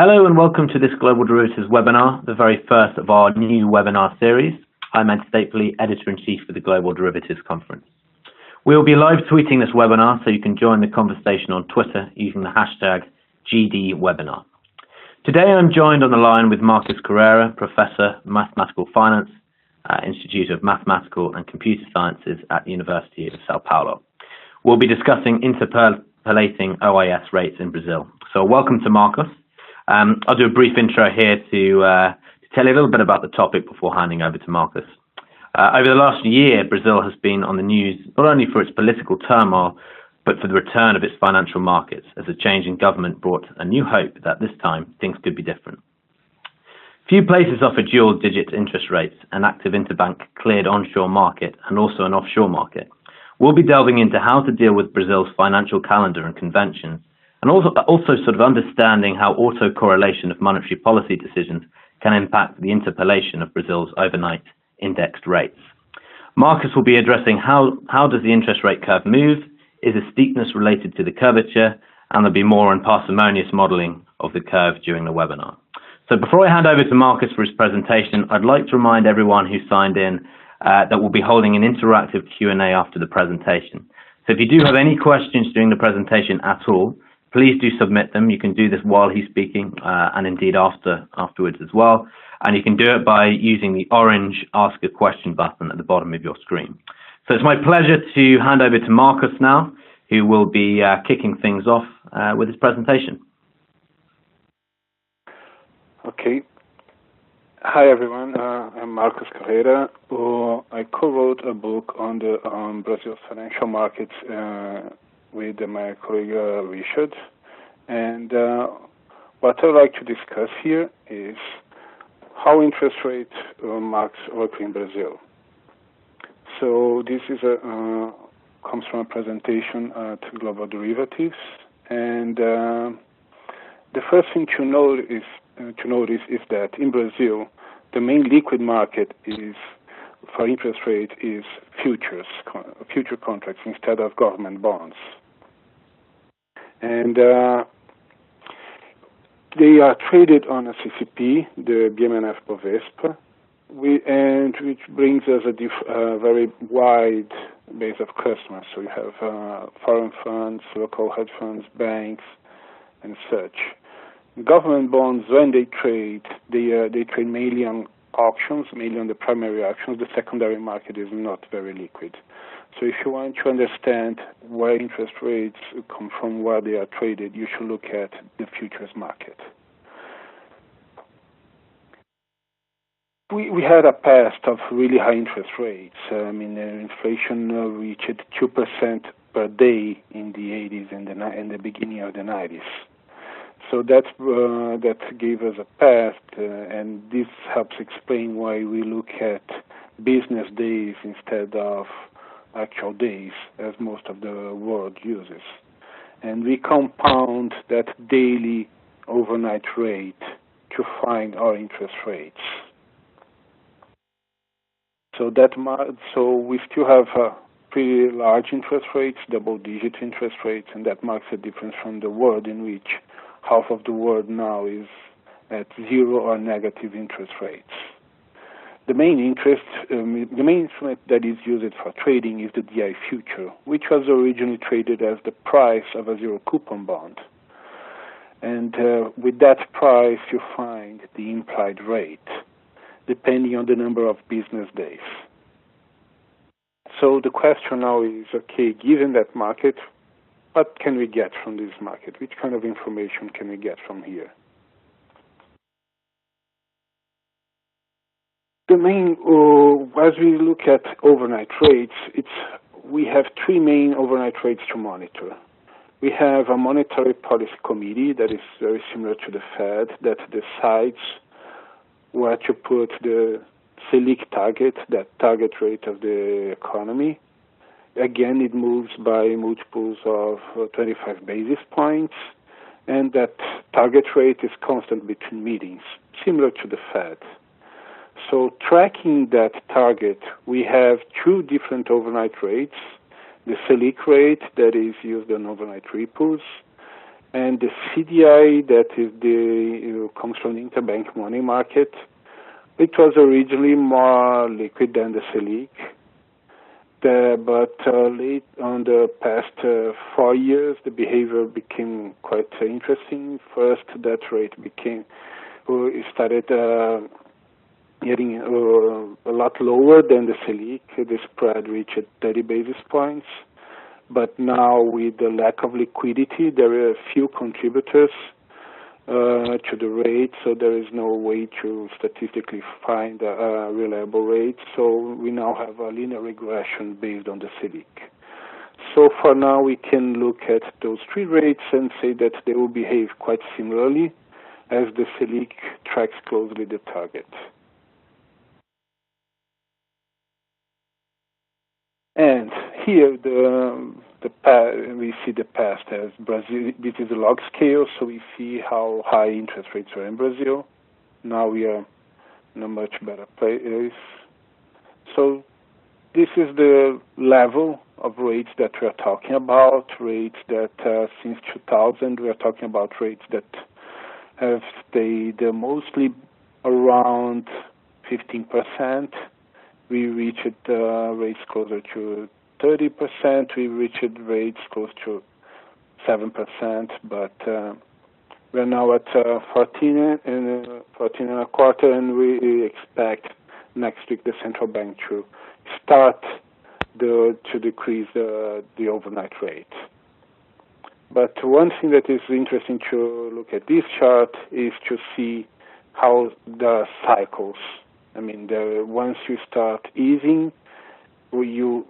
Hello and welcome to this Global Derivatives webinar, the very first of our new webinar series. I'm Ed Stapley, Editor-in-Chief for the Global Derivatives Conference. We'll be live tweeting this webinar so you can join the conversation on Twitter using the hashtag GDWebinar. Today I'm joined on the line with Marcos Carreira, Professor, Mathematical Finance, Institute of Mathematical and Computer Sciences at the University of Sao Paulo. We'll be discussing interpolating OIS rates in Brazil. So welcome to Marcos. I'll do a brief intro here to tell you a little bit about the topic before handing over to Marcos. Over the last year, Brazil has been on the news not only for its political turmoil, but for the return of its financial markets, as a change in government brought a new hope that this time things could be different. Few places offer dual-digit interest rates, an active interbank cleared onshore market, and also an offshore market. We'll be delving into how to deal with Brazil's financial calendar and conventions, and also sort of understanding how autocorrelation of monetary policy decisions can impact the interpolation of Brazil's overnight indexed rates. Marcos will be addressing how does the interest rate curve move, is the steepness related to the curvature, and there'll be more on parsimonious modeling of the curve during the webinar. So before I hand over to Marcos for his presentation, I'd like to remind everyone who signed in that we'll be holding an interactive Q&A after the presentation. So if you do have any questions during the presentation at all, please do submit them. You can do this while he's speaking and indeed afterwards as well. And you can do it by using the orange Ask a Question button at the bottom of your screen. So it's my pleasure to hand over to Marcos now, who will be kicking things off with his presentation. Okay. Hi, everyone. I'm Marcos Carreira. I co-wrote a book on the Brazil's financial markets with my colleague Richard, and what I'd like to discuss here is how interest rate marks work in Brazil. So this is comes from a presentation at Global Derivatives, and the first thing to notice is that in Brazil, the main liquid market is for interest rate is future contracts instead of government bonds. And they are traded on a CCP, the BMNF Bovespa, which brings us a very wide base of customers. So you have foreign funds, local hedge funds, banks, and such. Government bonds, when they trade mainly on auctions, mainly on the primary auctions. The secondary market is not very liquid. So if you want to understand where interest rates come from, where they are traded, you should look at the futures market. We had a past of really high interest rates. I mean, inflation reached 2% per day in the 80s and in the beginning of the 90s. So that gave us a past, and this helps explain why we look at business days instead of actual days, as most of the world uses. And we compound that daily overnight rate to find our interest rates. So we still have pretty large interest rates, double-digit interest rates, and that marks a difference from the world in which half of the world now is at zero or negative interest rates. The main instrument that is used for trading is the DI future, which was originally traded as the price of a zero coupon bond. And with that price, you find the implied rate, depending on the number of business days. So the question now is, okay, given that market, what can we get from this market? Which kind of information can we get from here? The main, as we look at overnight rates, we have three main overnight rates to monitor. We have a monetary policy committee that is very similar to the Fed that decides where to put the Selic target, that target rate of the economy. Again, it moves by multiples of 25 basis points, and that target rate is constant between meetings, similar to the Fed. So tracking that target, we have two different overnight rates, the Selic rate that is used on overnight repos, And the CDI, that is comes from the interbank money market. It was originally more liquid than the Selic, but late on the past 4 years, the behavior became quite interesting. First, that rate started getting a lot lower than the Selic. The spread reached 30 basis points. But now, with the lack of liquidity, there are a few contributors to the rate, so there is no way to statistically find a reliable rate. So we now have a linear regression based on the Selic. So for now, we can look at those three rates and say that they will behave quite similarly as the Selic tracks closely the target. And here we see the past as Brazil. This is a log scale, so we see how high interest rates are in Brazil. Now we are in a much better place. So this is the level of rates that we are talking about, rates that since 2000 we are talking about rates that have stayed mostly around 15%. We reached rates closer to 30%. We reached rates close to 7%, but we're now at 14 and a quarter, and we expect next week the central bank to start to decrease the overnight rate. But one thing that is interesting to look at this chart is to see how the cycles. I mean, once you start easing, you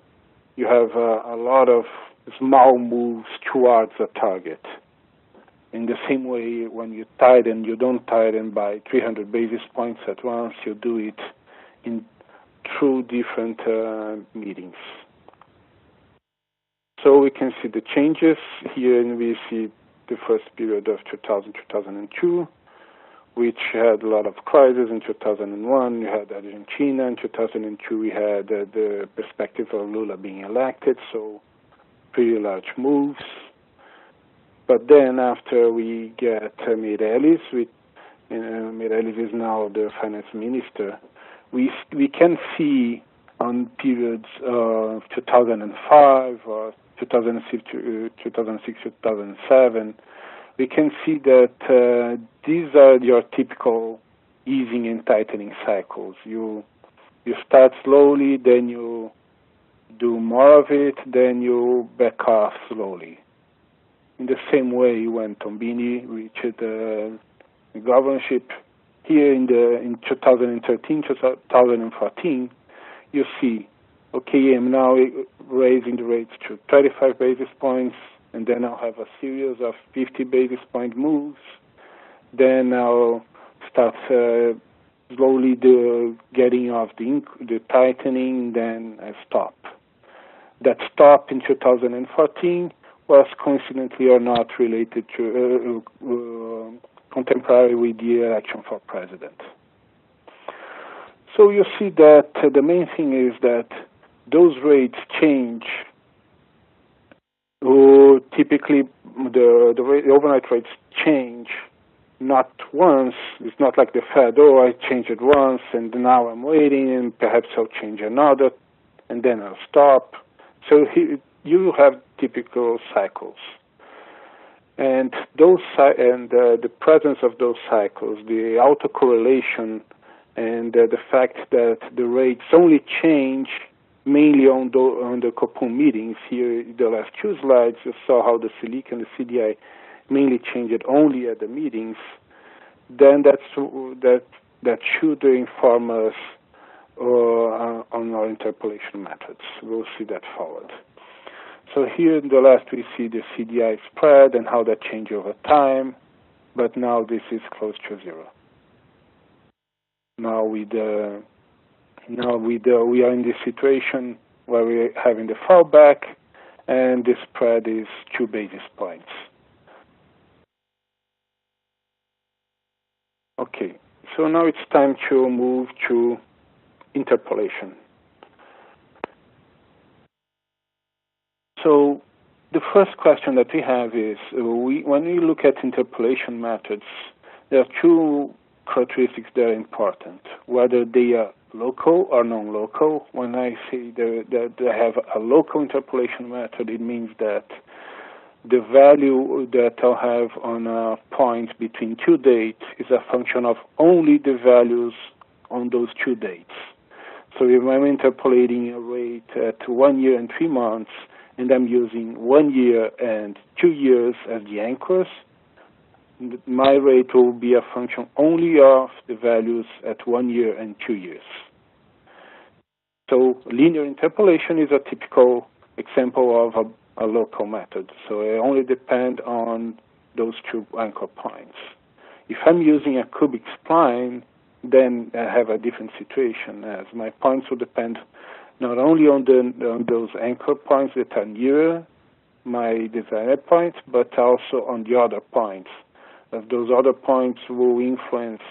have a lot of small moves towards a target. In the same way, when you tighten, you don't tighten by 300 basis points at once. You do it through different meetings. So we can see the changes here, and we see the first period of 2000-2002. Which had a lot of crises. In 2001, you had Argentina. In 2002, we had the perspective of Lula being elected, so pretty large moves. But then after we get Meirelles, Meirelles is now the finance minister, we can see on periods of 2005 or 2006 to 2007, we can see that these are your typical easing and tightening cycles. You start slowly, then you do more of it, then you back off slowly. In the same way, when Tombini reached the governorship here in 2013, 2014, you see, okay, I'm now raising the rates to 35 basis points, and then I'll have a series of 50 basis point moves. Then I'll start slowly getting off the tightening, then I stop. That stop in 2014 was coincidentally or not related to contemporary with the election for president. So you see that the main thing is that those rates change. Typically, the overnight rates change not once. It's not like the Fed, I changed it once, and now I'm waiting, and perhaps I'll change another, and then I'll stop. So you have typical cycles. And the presence of those cycles, the autocorrelation, and the fact that the rates only change mainly on the Copom meetings. Here, the last two slides, you saw how the Selic and the CDI mainly changed only at the meetings. Then that should inform us on our interpolation methods. We'll see that forward. So here in the last, we see the CDI spread and how that changed over time, but now this is close to zero. Now we are in this situation where we're having the fallback, and the spread is 2 basis points. Okay, so now it's time to move to interpolation. So the first question that we have is, when we look at interpolation methods, there are two characteristics that are important, whether they are local or non-local. When I say that they have a local interpolation method, it means that the value that I'll have on a point between two dates is a function of only the values on those two dates. So if I'm interpolating a rate at 1 year and 3 months, and I'm using 1 year and 2 years as the anchors, my rate will be a function only of the values at 1 year and 2 years. So linear interpolation is a typical example of a local method. So I only depend on those two anchor points. If I'm using a cubic spline, then I have a different situation, as my points will depend not only on those anchor points that are near my desired point, but also on the other points, as those other points will influence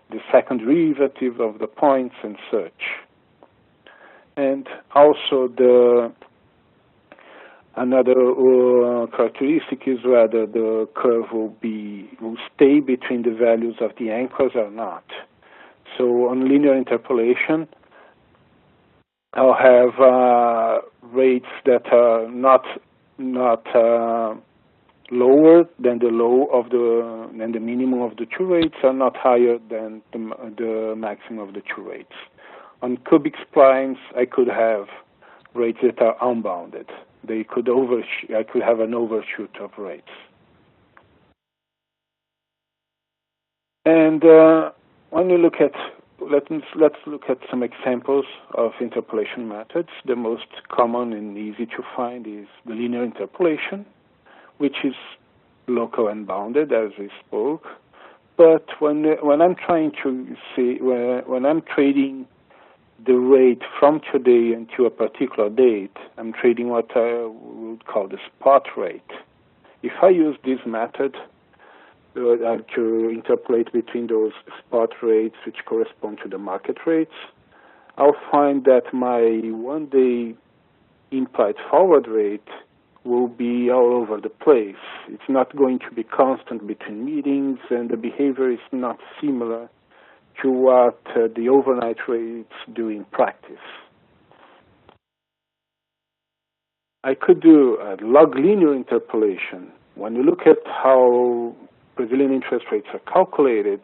the second derivative of the points and such. And also another characteristic is whether the curve will stay between the values of the anchors or not. So on linear interpolation, I'll have rates that are not lower than the minimum of the two rates, are not higher than the maximum of the two rates. On cubic splines, I could have rates that are unbounded. I could have an overshoot of rates. And when you look at, let's look at some examples of interpolation methods. The most common and easy to find is the linear interpolation, which is local and bounded, as we spoke. But when I'm trying to see, when I'm trading the rate from today until a particular date, I'm trading what I would call the spot rate. If I use this method to interpolate between those spot rates which correspond to the market rates, I'll find that my one-day implied forward rate will be all over the place. It's not going to be constant between meetings, and the behavior is not similar to what the overnight rates do in practice. I could do a log linear interpolation. When you look at how Brazilian interest rates are calculated,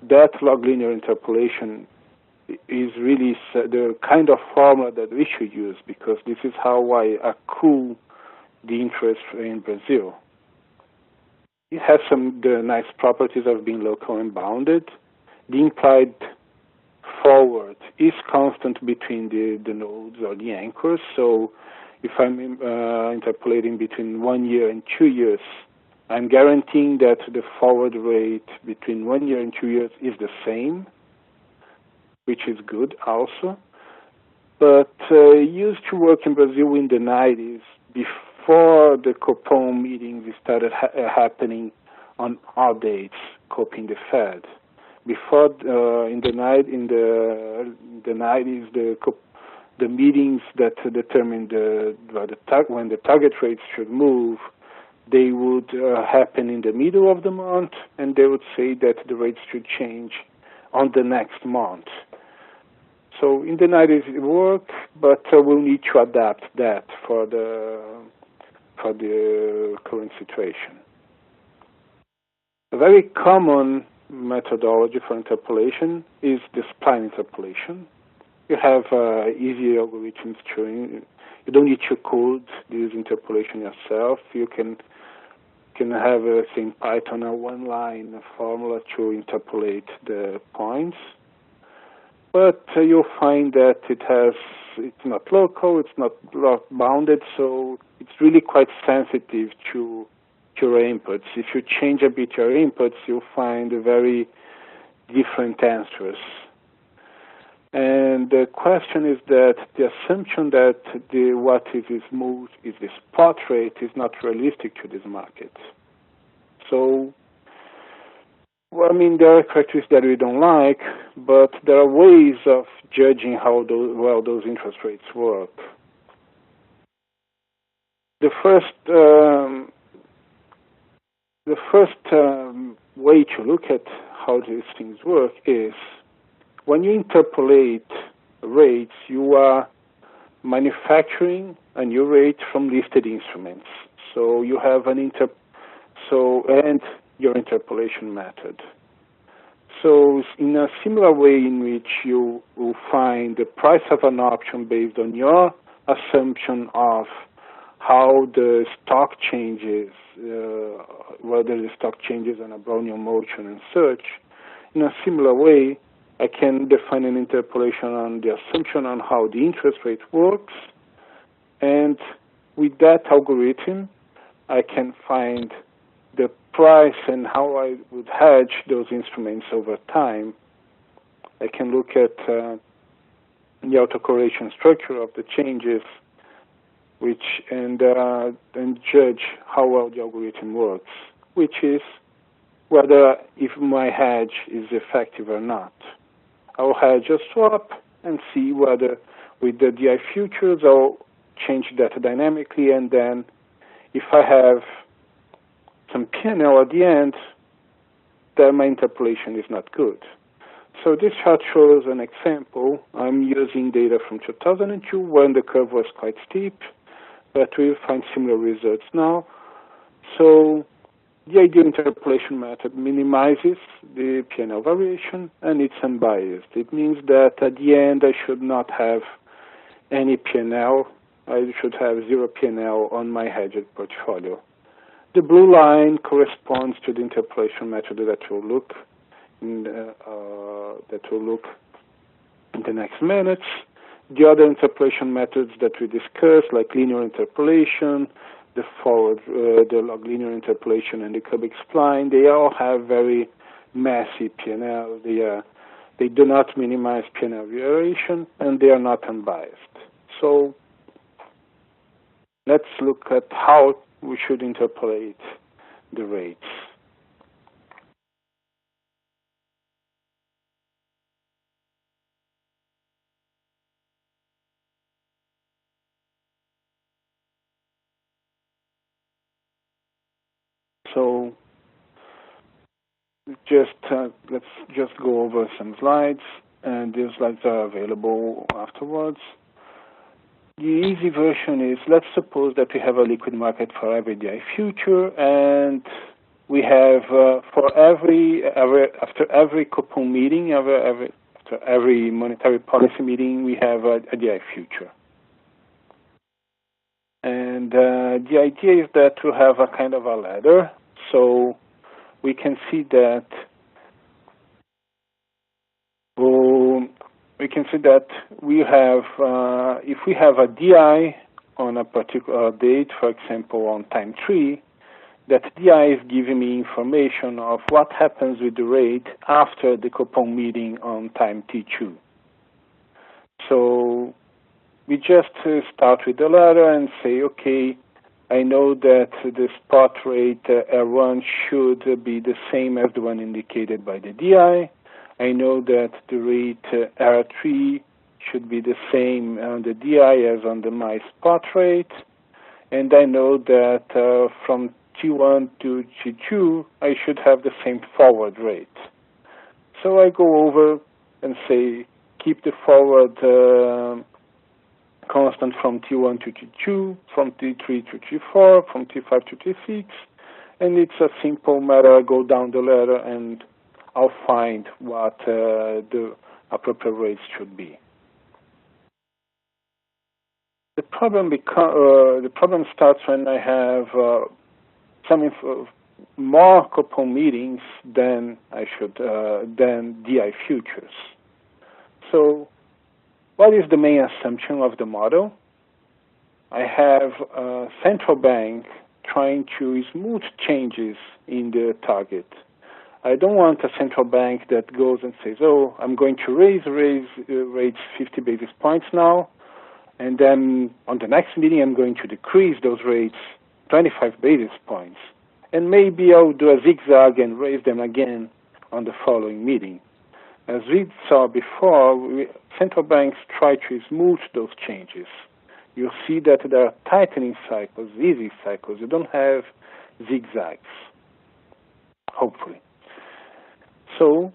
that log linear interpolation is really the kind of formula that we should use, because this is how I accrue the interest in Brazil. It has the nice properties of being local and bounded. The implied forward is constant between the nodes or the anchors. So if I'm interpolating between 1 year and 2 years, I'm guaranteeing that the forward rate between 1 year and 2 years is the same, which is good also. But used to work in Brazil in the 90s, before the Copom meetings started happening on odd dates, copying the Fed. Before in the 90s, the meetings that determined when the target rates should move, they would happen in the middle of the month, and they would say that the rates should change on the next month. So in the 90s it worked, but we'll need to adapt that for the current situation. A very common methodology for interpolation is the spline interpolation. You have easy algorithms you don't need to code this interpolation yourself. You can have in Python a one-line formula to interpolate the points. But you'll find that it's not local, it's not bounded, so it's really quite sensitive to your inputs. If you change a bit your inputs, you'll find very different answers. And the question is that the assumption that what is smooth is the spot rate is not realistic to this market. So, well, I mean, there are characteristics that we don't like, but there are ways of judging how those interest rates work. the first way to look at how these things work is when you interpolate rates, you are manufacturing a new rate from listed instruments. So you have and your interpolation method. So in a similar way in which you will find the price of an option based on your assumption of how the stock changes, whether the stock changes on a Brownian motion and such, in a similar way, I can define an interpolation on the assumption on how the interest rate works, and with that algorithm, I can find the price and how I would hedge those instruments over time. I can look at the autocorrelation structure of the changes, and judge how well the algorithm works, which is whether if my hedge is effective or not. I'll hedge a swap and see whether with the DI futures I'll change that dynamically, and then if I have some P&L at the end, then my interpolation is not good. So this chart shows an example. I'm using data from 2002 when the curve was quite steep, but we'll find similar results now. So the ideal interpolation method minimizes the P&L variation, and it's unbiased. It means that at the end I should not have any P&L. I should have zero P&L on my hedged portfolio. The blue line corresponds to the interpolation method that we'll look in the next minutes. The other interpolation methods that we discussed, like linear interpolation, the log linear interpolation, and the cubic spline, they all have very messy P&L. They do not minimize P&L variation, and they are not unbiased. So let's look at how we should interpolate the rates. So let's just go over some slides, and these slides are available afterwards. The easy version is, let's suppose that we have a liquid market for every DI future, and we have after every coupon meeting, after every monetary policy meeting, we have a DI future. And the idea is that we have a kind of a ladder. So we can see that we have, if we have a DI on a particular date, for example, on time 3, that DI is giving me information of what happens with the rate after the coupon meeting on time T2. So we just start with the ladder and say, okay, I know that the spot rate R1 should be the same as the one indicated by the DI. I know that the rate R3 should be the same on the DI as on my spot rate. And I know that from T1 to T2, I should have the same forward rate. So I go over and say, keep the forward constant from T1 to T2, from T3 to T4, from T5 to T6, and it's a simple matter. I go down the ladder and I'll find what the appropriate rates should be. The problem starts when I have more coupon meetings than than DI futures. So what is the main assumption of the model? I have a central bank trying to smooth changes in the target. I don't want a central bank that goes and says, oh, I'm going to raise rates 50 basis points now, and then on the next meeting I'm going to decrease those rates 25 basis points. And maybe I'll do a zigzag and raise them again on the following meeting. As we saw before, central banks try to smooth those changes you'll see that there are tightening cycles, easy cycles. You don't have zigzags, hopefully. So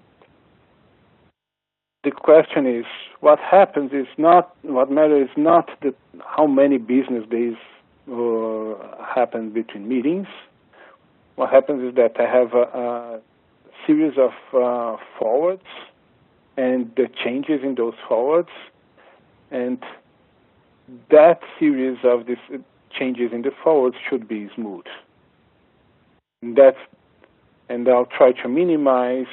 the question is, what happens is not, what matters is not how many business days happen between meetings. What happens is that I have a series of forwards and the changes in those forwards, and that series of these changes in the forwards should be smooth. And I'll try to minimize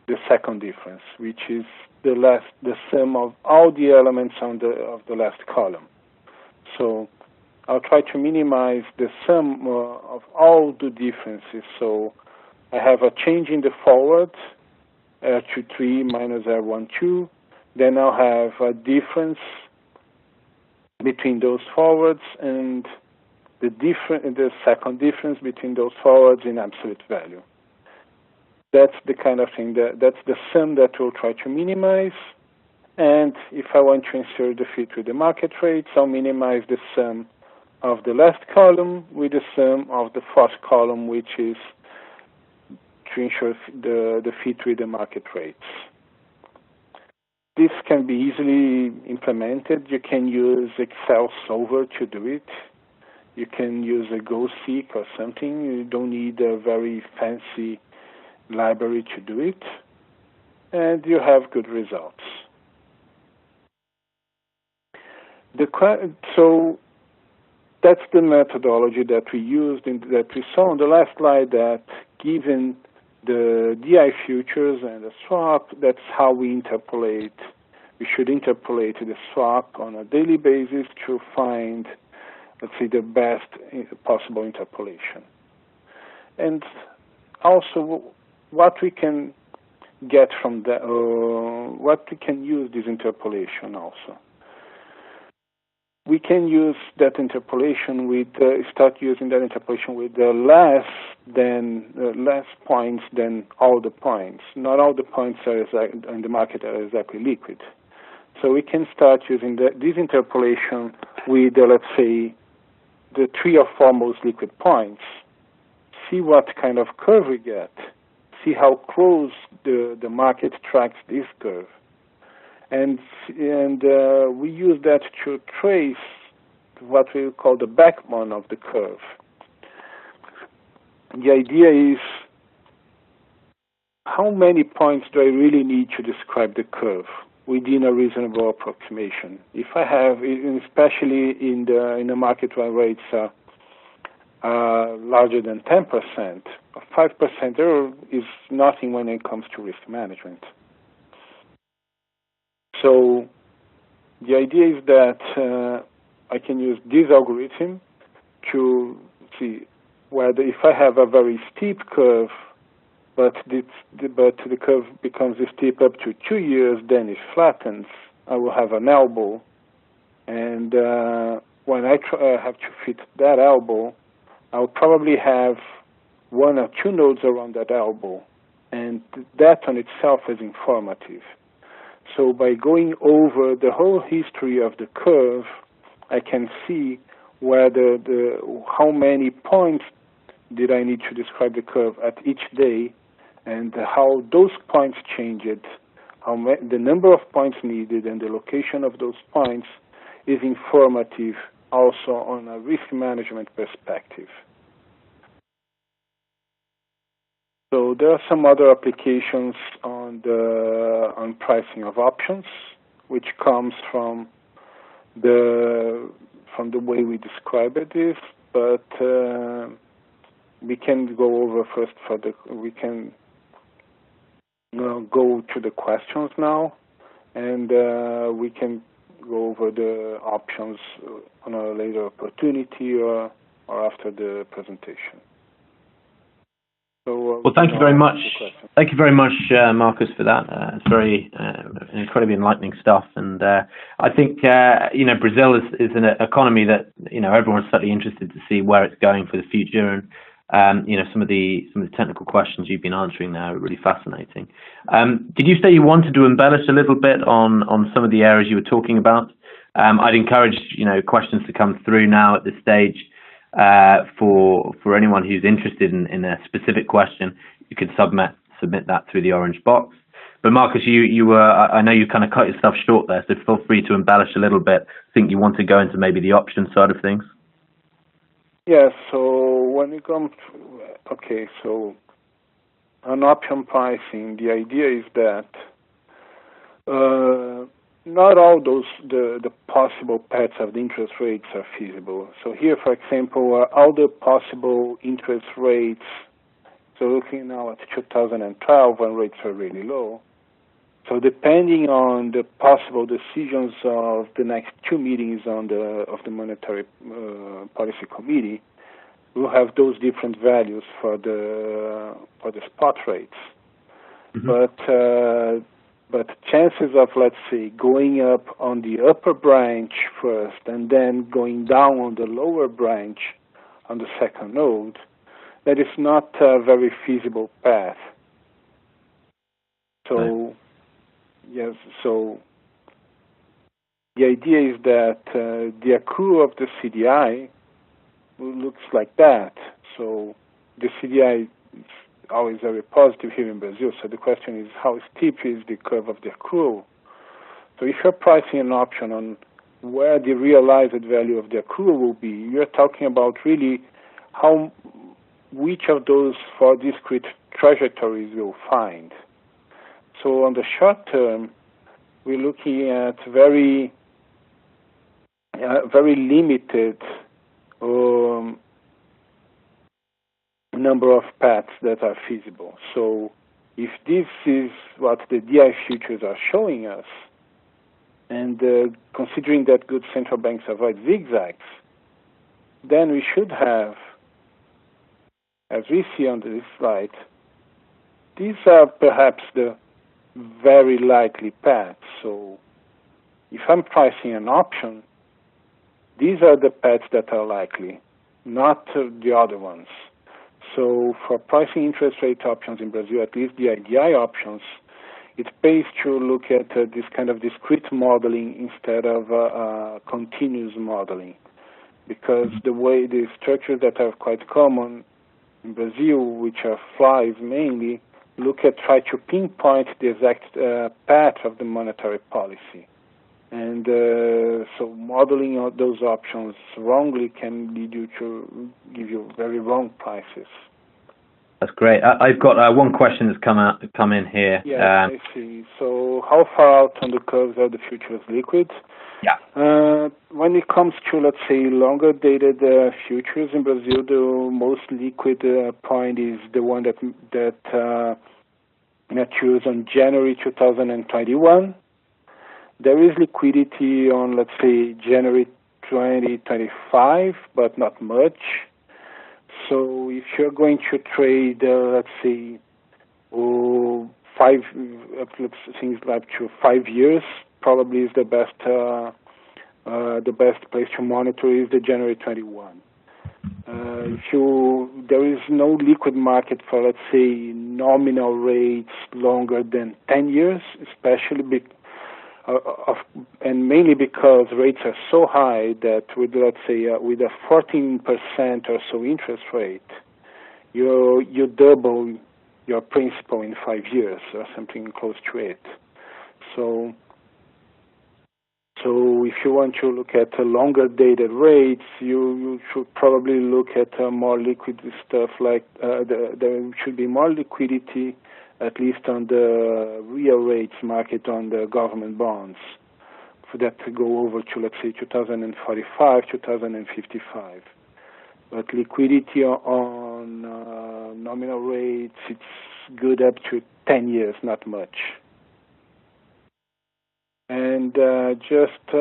the second difference, which is the sum of all the elements of the last column. So I'll try to minimize the sum of all the differences. So I have a change in the forward, R23 minus R12. Then I'll have a difference between those forwards and the second difference between those forwards in absolute value. That's the kind of thing, that's the sum that we'll try to minimize. And if I want to insert the fit with the market rates, I'll minimize the sum of the last column with the sum of the first column, which is to ensure the fit with the market rates. This can be easily implemented. You can use Excel Solver to do it. You can use a GoSeek or something. You don't need a very fancy library to do it, and you have good results. So that's the methodology that we used, that we saw on the last slide, that given the DI futures and the swap, that's how we interpolate. We should interpolate the swap on a daily basis to find, let's say, the best possible interpolation. And also, what we can get from that, what we can use this interpolation also. We can use that interpolation with, start using that interpolation with less points than all the points. Not all the points in the market are exactly liquid. So we can start using this interpolation with, let's say, the 3 or 4 most liquid points. See what kind of curve we get. See how close the market tracks this curve. And we use that to trace what we call the backbone of the curve. The idea is, how many points do I really need to describe the curve within a reasonable approximation? If I have, especially in the market where rates are larger than 10%, 5% error is nothing when it comes to risk management. So the idea is that I can use this algorithm to see whether, if I have a very steep curve, but the curve becomes steep up to 2 years, then it flattens, I will have an elbow. And when I have to fit that elbow, I'll probably have 1 or 2 nodes around that elbow. And that on itself is informative. So by going over the whole history of the curve, I can see whether how many points did I need to describe the curve at each day, and how those points changed, the number of points needed, and the location of those points is informative also on a risk management perspective. So there are some other applications on pricing of options, which comes from the way we describe it is, but we can go over first we can go to the questions now, and we can go over the options on a later opportunity or after the presentation. So, well, thank you very much. Thank you very much, Marcos, for that. It's very incredibly enlightening stuff, and I think Brazil is an economy that everyone's certainly interested to see where it's going for the future, and some of the technical questions you've been answering there are really fascinating. Did you say you wanted to embellish a little bit on some of the areas you were talking about? I'd encourage questions to come through now at this stage. For anyone who's interested in a specific question, you can submit that through the orange box. But Marcus, I know you kind of cut yourself short there, so feel free to embellish a little bit. I think you want to go into maybe the option side of things. Yeah, so when it comes to, okay, so on option pricing, the idea is that not all the possible paths of the interest rates are feasible. So here, for example, all the possible interest rates, so looking now at 2012 when rates are really low, so depending on the possible decisions of the next two meetings of the Monetary Policy Committee, we'll have those different values for the spot rates. Mm-hmm. But chances of, let's say, going up on the upper branch first and then going down on the lower branch on the second node, that is not a very feasible path. So, yes, so the idea is that the accrual of the CDI looks like that. So the CDI is always very positive here in Brazil. So the question is, how steep is the curve of the accrual? So if you're pricing an option on where the realized value of the accrual will be, you're talking about really which of those four discrete trajectories you'll find. So on the short term, we're looking at very limited number of paths that are feasible. So if this is what the DI futures are showing us, and considering that good central banks avoid zigzags, then we should have, as we see on this slide, these are perhaps the very likely paths. So if I'm pricing an option, these are the paths that are likely, not the other ones. So for pricing interest rate options in Brazil, at least the IDI options, it pays to look at this kind of discrete modeling instead of continuous modeling, because the structures that are quite common in Brazil, which are flies mainly, try to pinpoint the exact path of the monetary policy. And so modeling those options wrongly can lead you to give you very wrong prices. That's great. I've got one question that's come in here. Yeah, I see. So how far out on the curves are the futures liquid? Yeah. When it comes to, let's say, longer dated futures in Brazil, the most liquid point is the one that matures on January 2021. There is liquidity on, let's say, January 2025, but not much. So if you're going to trade, let's say, things like to 5 years, probably is the best place to monitor is the January 21. There is no liquid market for, let's say, nominal rates longer than 10 years, especially and mainly because rates are so high that with, let's say, with a 14% or so interest rate, you double your principal in 5 years or something close to it. So if you want to look at longer dated rates, you should probably look at more liquid stuff like there should be more liquidity, at least on the real rates market on the government bonds, for that to go over to, let's say, 2045, 2055. But liquidity on nominal rates, it's good up to 10 years, not much. And just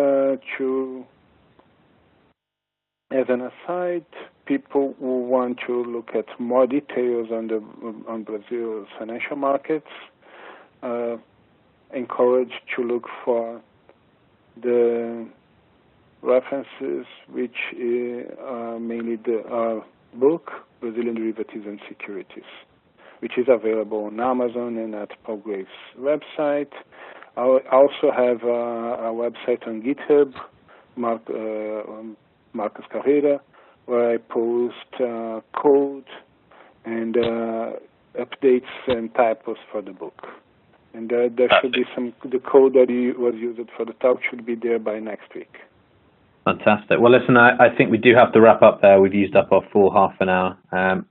as an aside, people who want to look at more details on Brazil's financial markets, encouraged to look for the references, which are mainly the book, Brazilian Derivatives and Securities, which is available on Amazon and at Paul Graves' website. I also have a website on GitHub Marcos Carreira, where I post code and updates and typos for the book. And there should be the code that was used for the talk should be there by next week. Fantastic. Well, listen, I think we do have to wrap up there. We've used up our full half an hour.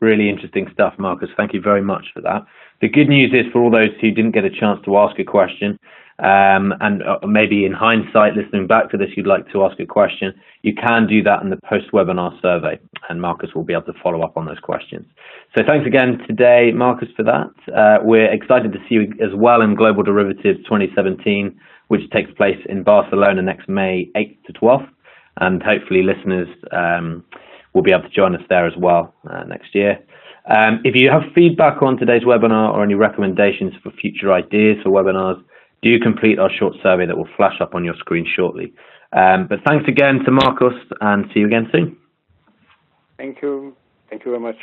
Really interesting stuff, Marcus. Thank you very much for that. The good news is for all those who didn't get a chance to ask a question, and maybe in hindsight, listening back to this, you'd like to ask a question, you can do that in the post-webinar survey, and Marcus will be able to follow up on those questions. So thanks again today, Marcus, for that. We're excited to see you as well in Global Derivatives 2017, which takes place in Barcelona next May 8th to 12th. And hopefully listeners will be able to join us there as well next year. If you have feedback on today's webinar or any recommendations for future ideas for webinars, do complete our short survey that will flash up on your screen shortly. But thanks again to Marcos, and see you again soon. Thank you. Thank you very much.